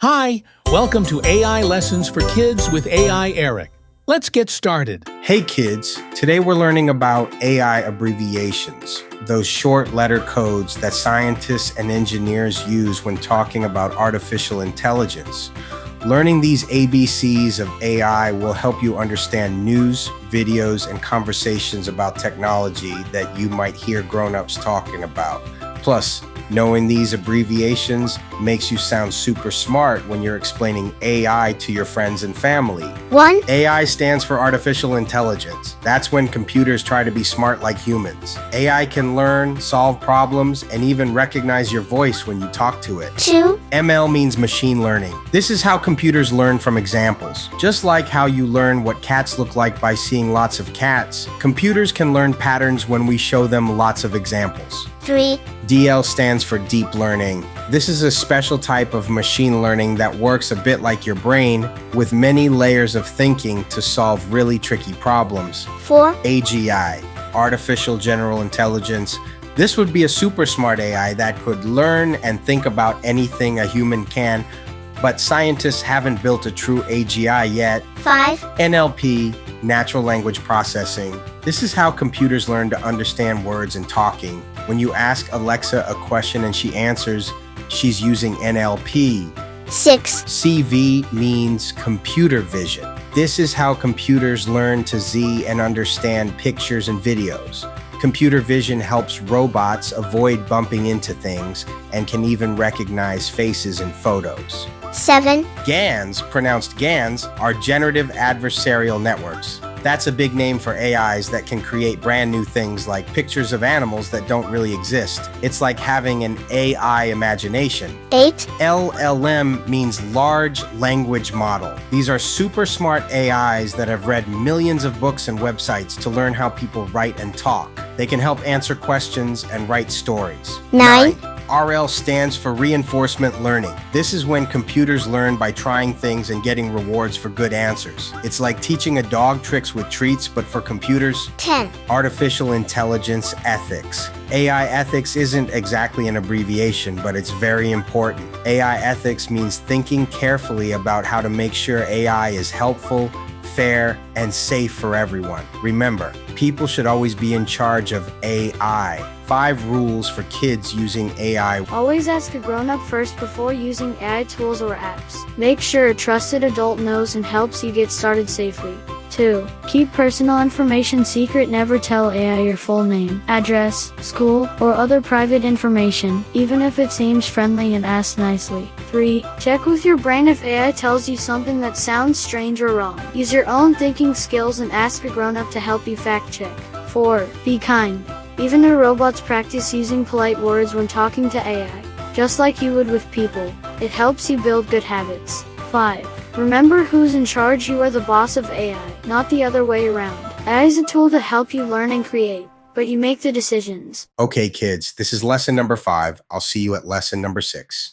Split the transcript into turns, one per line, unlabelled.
Hi, welcome to AI Lessons for Kids with AI Erik. Let's get started.
Hey kids, today we're learning about AI abbreviations, those short letter codes that scientists and engineers use when talking about artificial intelligence. Learning these ABCs of AI will help you understand news, videos, and conversations about technology that you might hear grown-ups talking about. Plus, knowing these abbreviations makes you sound super smart when you're explaining AI to your friends and family.
1.
AI stands for artificial intelligence. That's when computers try to be smart like humans. AI can learn, solve problems, and even recognize your voice when you talk to it.
2.
ML means machine learning. This is how computers learn from examples. Just like how you learn what cats look like by seeing lots of cats, computers can learn patterns when we show them lots of examples.
3.
DL stands for deep learning. This is a special type of machine learning that works a bit like your brain, with many layers of thinking to solve really tricky problems.
4.
AGI, artificial general intelligence. This would be a super smart AI that could learn and think about anything a human can, but scientists haven't built a true AGI yet.
5.
NLP, natural language processing. This is how computers learn to understand words and talking. When you ask Alexa a question and she answers, she's using NLP.
6.
CV means computer vision. This is how computers learn to see and understand pictures and videos. Computer vision helps robots avoid bumping into things and can even recognize faces in photos.
7.
GANs, pronounced GANs, are generative adversarial networks. That's a big name for AIs that can create brand new things like pictures of animals that don't really exist. It's like having an AI imagination.
8.
LLM means large language model. These are super smart AIs that have read millions of books and websites to learn how people write and talk. They can help answer questions and write stories.
9.
RL stands for reinforcement learning. This is when computers learn by trying things and getting rewards for good answers. It's like teaching a dog tricks with treats, but for computers.
10.
Artificial intelligence ethics. AI ethics isn't exactly an abbreviation, but it's very important. AI ethics means thinking carefully about how to make sure AI is helpful, fair, and safe for everyone. Remember, people should always be in charge of AI. 5 rules for kids using AI.
Always ask a grown-up first before using AI tools or apps. Make sure a trusted adult knows and helps you get started safely. 2. Keep personal information secret. Never tell AI your full name, address, school, or other private information, even if it seems friendly, and ask nicely. 3. Check with your brain if AI tells you something that sounds strange or wrong. Use your own thinking skills and ask a grown-up to help you fact check. 4. Be kind. Even the robots practice using polite words when talking to AI, just like you would with people. It helps you build good habits. 5. Remember who's in charge. You are the boss of AI, not the other way around. AI is a tool to help you learn and create, but you make the decisions.
Okay, kids, this is lesson number 5. I'll see you at lesson number 6.